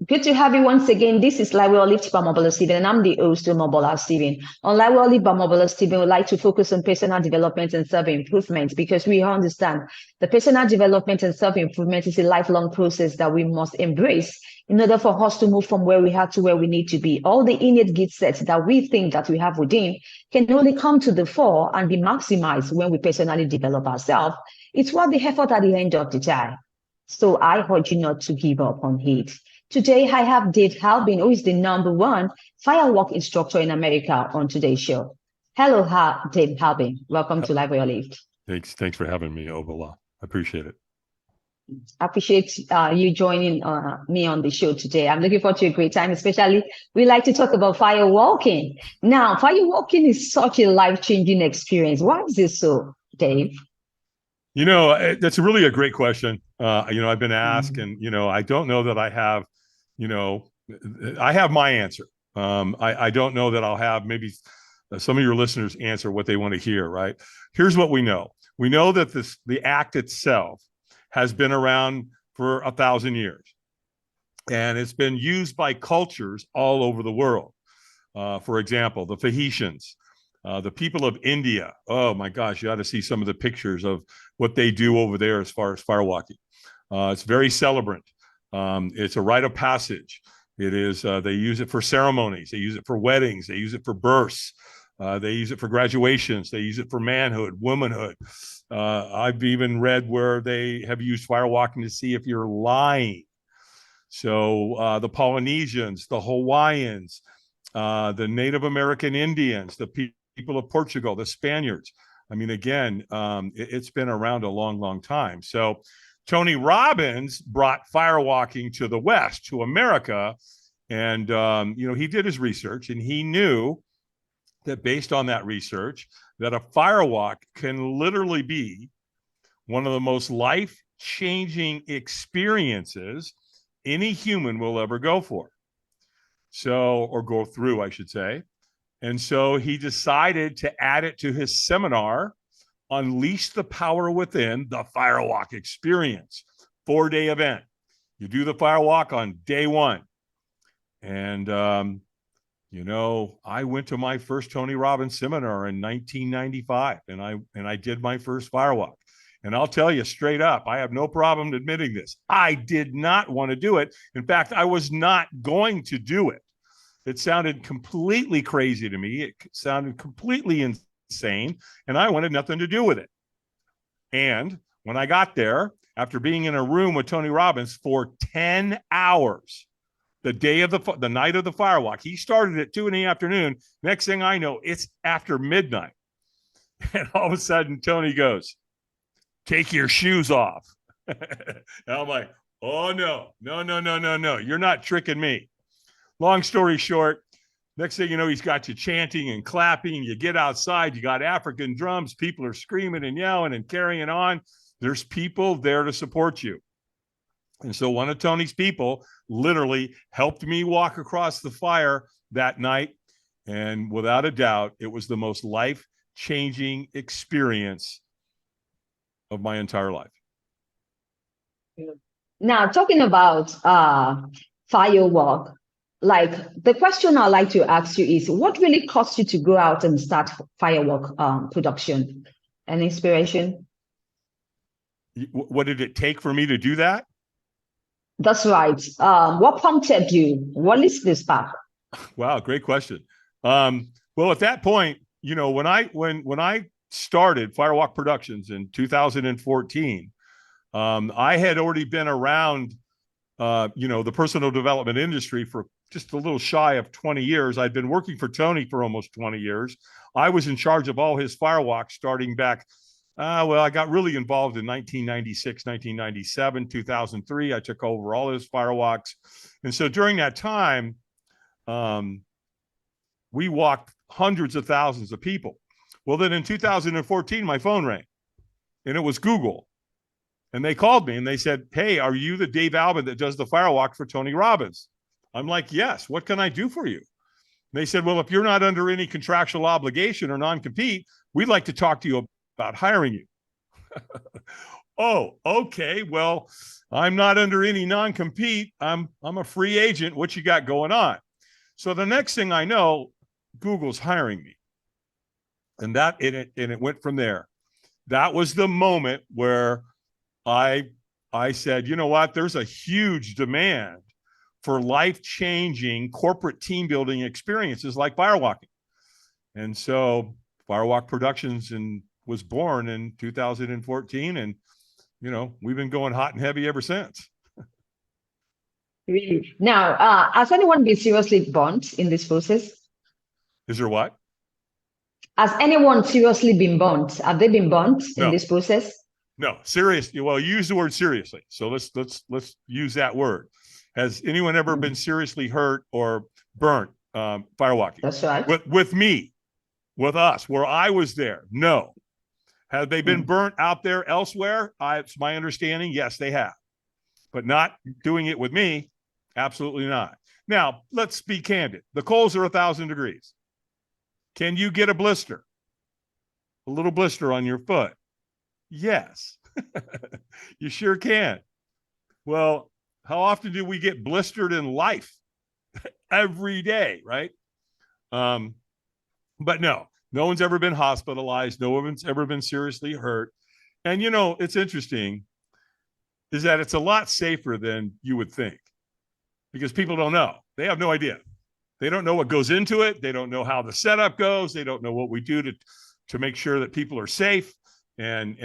Good to have you once again. This is Live Lift by Omobola Stephen, and I'm the host of Omobola Stephen. On Live Lift by Omobola Stephen, we like to focus on personal development and self-improvement because we understand the personal development and self-improvement is a lifelong process that we must embrace in order for us to move from where we are to where we need to be. All the innate gift sets that we think that we have within can only come to the fore and be maximized when we personally develop ourselves. It's worth the effort at the end of the day. So I urge you not to give up on it. Today, I have Dave Albin, who is the #1 firewalk instructor in America on today's show. Hello, Dave Albin. Welcome to Live Where You Live. Thanks for having me, Omobola. I appreciate it. I appreciate you joining me on the show today. I'm looking forward to a great time, especially we like to talk about firewalking. Now, firewalking is such a life-changing experience. Why is it so, Dave? You know, that's really a great question. I've been asked, and, I don't know that I have, I have my answer. I don't know that I'll have maybe some of your listeners answer what they want to hear, right? Here's what we know. We know that the act itself has been around for 1,000 years, and it's been used by cultures all over the world. For example, the Phoenicians, the people of India. Oh my gosh, you ought to see some of the pictures of what they do over there as far as firewalking. It's very celebrant. It's a rite of passage. It is. They use it for ceremonies. They use it for weddings. They use it for births. They use it for graduations. They use it for manhood, womanhood. I've even read where they have used firewalking to see if you're lying. So the Polynesians, the Hawaiians, the Native American Indians, the people of Portugal, the Spaniards. I mean, again, it's been around a long, long time. So Tony Robbins brought firewalking to the West, to America. And, he did his research, and he knew that based on that research, that a firewalk can literally be one of the most life-changing experiences any human will ever go for. So, or go through, I should say. And so he decided to add it to his seminar, Unleash the Power Within, the Firewalk Experience, 4-day event. You do the firewalk on day 1. And, I went to my first Tony Robbins seminar in 1995, and I did my first firewalk. And I'll tell you straight up, I have no problem admitting this. I did not want to do it. In fact, I was not going to do it. It sounded completely crazy to me. It sounded completely insane, and I wanted nothing to do with it. And when I got there, after being in a room with Tony Robbins for 10 hours, the night of the firewalk, he started at 2 p.m. Next thing I know, it's after midnight. And all of a sudden, Tony goes, "Take your shoes off." And I'm like, "Oh, no. You're not tricking me." Long story short, next thing you know, he's got you chanting and clapping. You get outside, you got African drums. People are screaming and yelling and carrying on. There's people there to support you. And so one of Tony's people literally helped me walk across the fire that night. And without a doubt, it was the most life-changing experience of my entire life. Now, talking about firewalk, like the question I'd like to ask you is, what really caused you to go out and start firework production and inspiration? What did it take for me to do that? That's right. What prompted you? What is the spark? Wow, great question. Well, at that point, when I started Firewalk Productions in 2014, I had already been around, the personal development industry for just a little shy of 20 years. I'd been working for Tony for almost 20 years. I was in charge of all his firewalks starting back. I got really involved in 1996, 1997, 2003. I took over all his firewalks. And so during that time, we walked hundreds of thousands of people. Well, then in 2014, my phone rang, and it was Google. And they called me and they said, "Hey, are you the Dave Albin that does the firewalk for Tony Robbins?" I'm like, "Yes. What can I do for you?" And they said, "Well, if you're not under any contractual obligation or non-compete, we'd like to talk to you about hiring you." Oh, okay. Well, I'm not under any non-compete. I'm a free agent. What you got going on? So the next thing I know, Google's hiring me. And it went from there. That was the moment where I said, you know what? There's a huge demand for life-changing corporate team building experiences like Firewalking. And so Firewalk Productions was born in 2014, and we've been going hot and heavy ever since. Really? Now, has anyone been seriously burnt in this process? Is there what? Has anyone seriously been burnt? Have they been burnt in this process? No, serious. Well, you use the word seriously. So let's use that word. Has anyone ever been seriously hurt or burnt firewalking? That's right. With me, with us, where I was there? No. Have they been burnt out there elsewhere? It's my understanding, yes, they have. But not doing it with me, absolutely not. Now, let's be candid. The coals are 1,000 degrees. Can you get a blister? A little blister on your foot? Yes, you sure can. Well, how often do we get blistered in life? Every day, right? But no one's ever been hospitalized. No one's ever been seriously hurt. And it's interesting is that it's a lot safer than you would think, because people don't know. They have no idea. They don't know what goes into it. They don't know how the setup goes. They don't know what we do to make sure that people are safe. And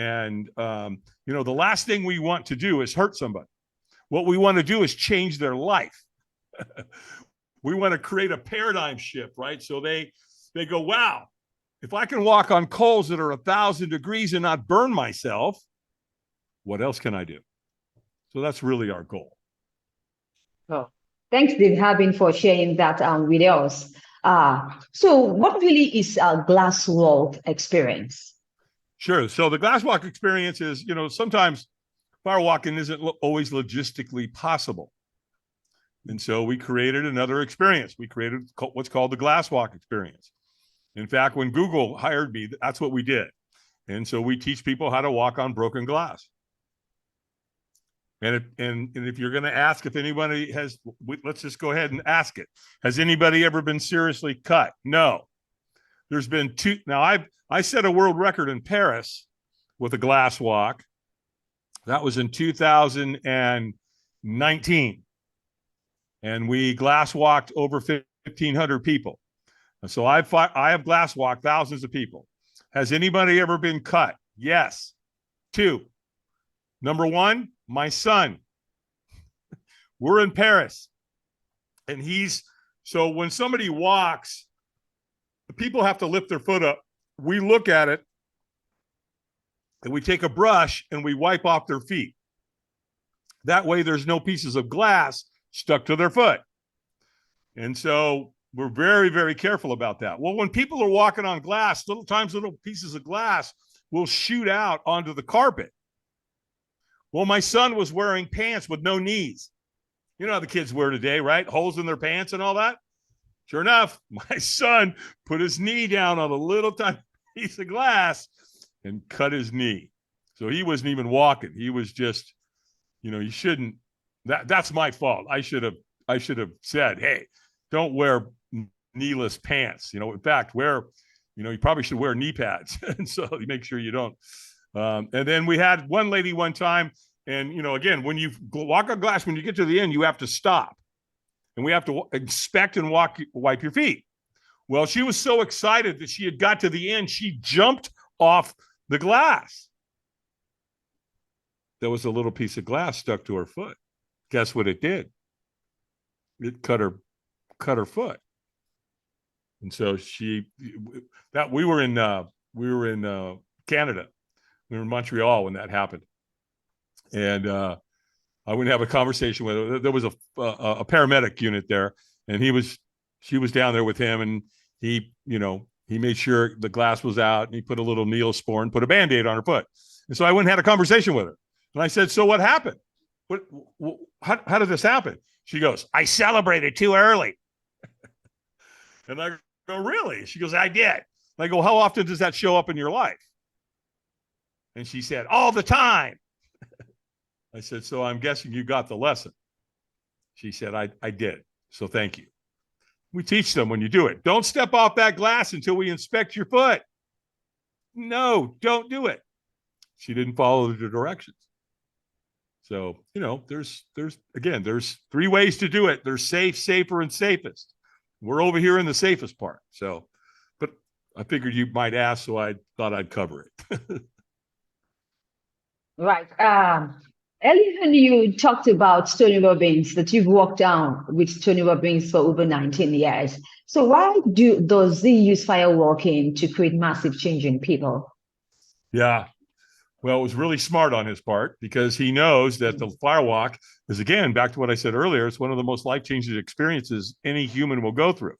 the last thing we want to do is hurt somebody. What we want to do is change their life. We want to create a paradigm shift, right? So they go, wow, if I can walk on coals that are 1,000 degrees and not burn myself, what else can I do? So that's really our goal. Oh, thanks, Dave Albin, for sharing that with us. So what really is a glasswalk experience? Sure. So the glasswalk experience is, sometimes firewalking isn't always logistically possible. And so we created another experience. We created what's called the glasswalk experience. In fact, when Google hired me, that's what we did. And so we teach people how to walk on broken glass. And if you're going to ask if anybody let's just go ahead and ask it. Has anybody ever been seriously cut? No. There's been two. Now, I set a world record in Paris with a glass walk. That was in 2019. And we glass walked over 1,500 people. And so I have glass walked thousands of people. Has anybody ever been cut? Yes. 2. Number 1, my son. We're in Paris. And so when somebody walks, the people have to lift their foot up. We look at it and we take a brush and we wipe off their feet. That way there's no pieces of glass stuck to their foot. And so we're very, very careful about that. Well, when people are walking on glass, little pieces of glass will shoot out onto the carpet. Well, my son was wearing pants with no knees. You know how the kids wear today, right? Holes in their pants and all that. Sure enough, my son put his knee down on a little tiny piece of glass and cut his knee. So he wasn't even walking. He was just, you shouldn't. That's my fault. I should have said, hey, don't wear kneeless pants. In fact, you probably should wear knee pads. And so you make sure you don't. And then we had one lady one time, and again, when you walk on glass, when you get to the end, you have to stop. And we have to inspect and wipe your feet. Well, she was so excited that she had got to the end, she jumped off the glass. There was a little piece of glass stuck to her foot. Guess what it did? It cut her foot. And so we were in Canada. We were in Montreal when that happened. And I went to have a conversation with her. There was a paramedic unit there, and she was down there with him, and he made sure the glass was out, and he put a little Neosporin, put a Band-Aid on her foot. And so I went and had a conversation with her, and I said, "So what happened? How did this happen?" She goes, "I celebrated too early." And I go, "Really?" She goes, "I did." And I go, "How often does that show up in your life?" And she said, "All the time." I said, so I'm guessing you got the lesson. She said, I did. So thank you. We teach them when you do it. Don't step off that glass until we inspect your foot. No, don't do it. She didn't follow the directions. So, there's 3 ways to do it. There's safe, safer, and safest. We're over here in the safest part. So, but I figured you might ask, so I thought I'd cover it. Right. Earlier you talked about Tony Robbins, that you've worked down with Tony Robbins for over 19 years. So why does he use firewalking to create massive change in people? Yeah. Well, it was really smart on his part because he knows that the firewalk is, again, back to what I said earlier, it's one of the most life-changing experiences any human will go through,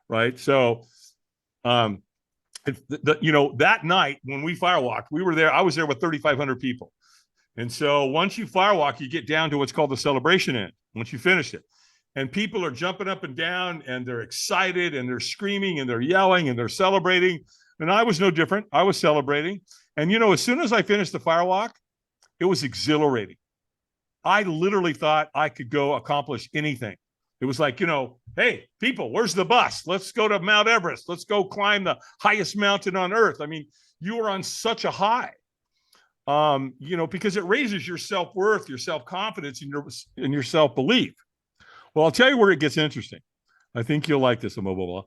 right? So, that night when we firewalked, we were there. I was there with 3,500 people. And so once you firewalk, you get down to what's called the celebration end, once you finish it. And people are jumping up and down, and they're excited, and they're screaming, and they're yelling, and they're celebrating. And I was no different. I was celebrating. And, as soon as I finished the firewalk, it was exhilarating. I literally thought I could go accomplish anything. It was like, hey, people, where's the bus? Let's go to Mount Everest. Let's go climb the highest mountain on earth. I mean, you are on such a high, because it raises your self-worth, your self-confidence, and your self-belief. Well, I'll tell you where it gets interesting. I think you'll like this, Omobola.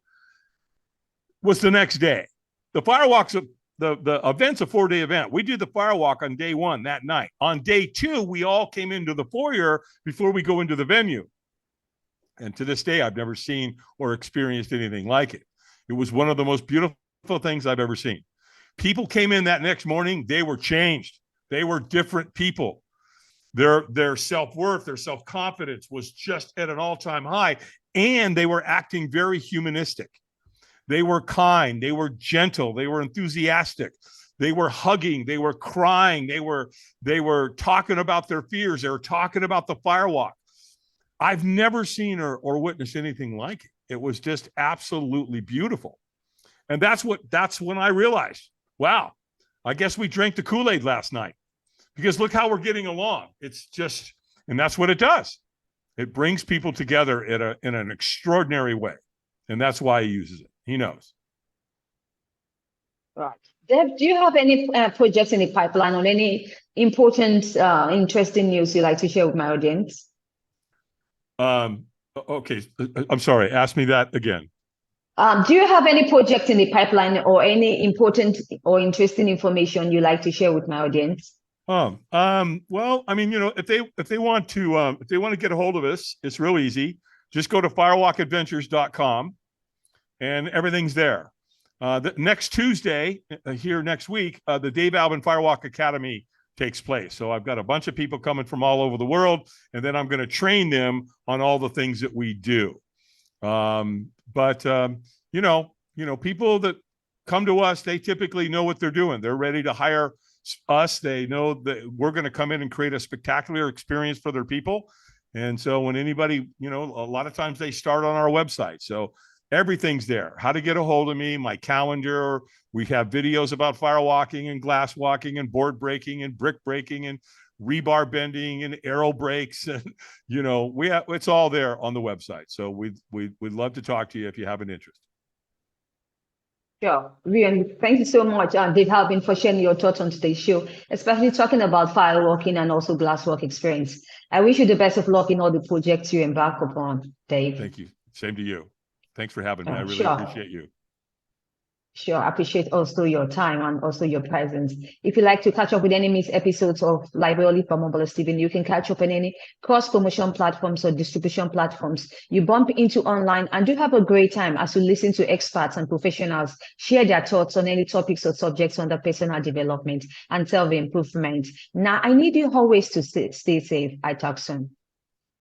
Was the next day. The firewalks, the event's a 4-day event. We did the firewalk on day 1 that night. On day 2, we all came into the foyer before we go into the venue. And to this day, I've never seen or experienced anything like it. It was one of the most beautiful things I've ever seen. People came in that next morning. They were changed. They were different people. Their self-worth, their self-confidence was just at an all-time high. And they were acting very humanistic. They were kind. They were gentle. They were enthusiastic. They were hugging. They were crying. They were talking about their fears. They were talking about the firewalk. I've never seen or witnessed anything like it. It was just absolutely beautiful. And that's when I realized, wow, I guess we drank the Kool-Aid last night, because look how we're getting along. It's just, and that's what it does. It brings people together in an extraordinary way. And that's why he uses it. He knows. Right. Deb, do you have any projects in the pipeline or any important, interesting news you'd like to share with my audience? Okay. I'm sorry. Ask me that again. Do you have any project in the pipeline or any important or interesting information you'd like to share with my audience? Well, I mean, if they want to get a hold of us, it's real easy. Just go to firewalkadventures.com and everything's there. The next Tuesday here next week, the Dave Albin Firewalk Academy takes place. So I've got a bunch of people coming from all over the world, and then I'm going to train them on all the things that we do. People that come to us, they typically know what they're doing. They're ready to hire us. They know that we're going to come in and create a spectacular experience for their people. And so when anybody, a lot of times they start on our website. So everything's there. How to get a hold of me, my calendar. We have videos about firewalking and glass walking and board breaking and brick breaking and rebar bending and arrow breaks. And, it's all there on the website. So we'd love to talk to you if you have an interest. Sure. Thank you so much, Dave Albin, for sharing your thoughts on today's show, especially talking about firewalking and also glasswork experience. I wish you the best of luck in all the projects you embark upon, Dave. Thank you. Same to you. Thanks for having me. I really appreciate you. Sure. I appreciate also your time and also your presence. If you'd like to catch up with any missed episodes of Library by Omobola Stephen, you can catch up on any cross-promotion platforms or distribution platforms you bump into online, and do have a great time as you listen to experts and professionals share their thoughts on any topics or subjects under personal development and self-improvement. Now, I need you always to stay safe. I talk soon.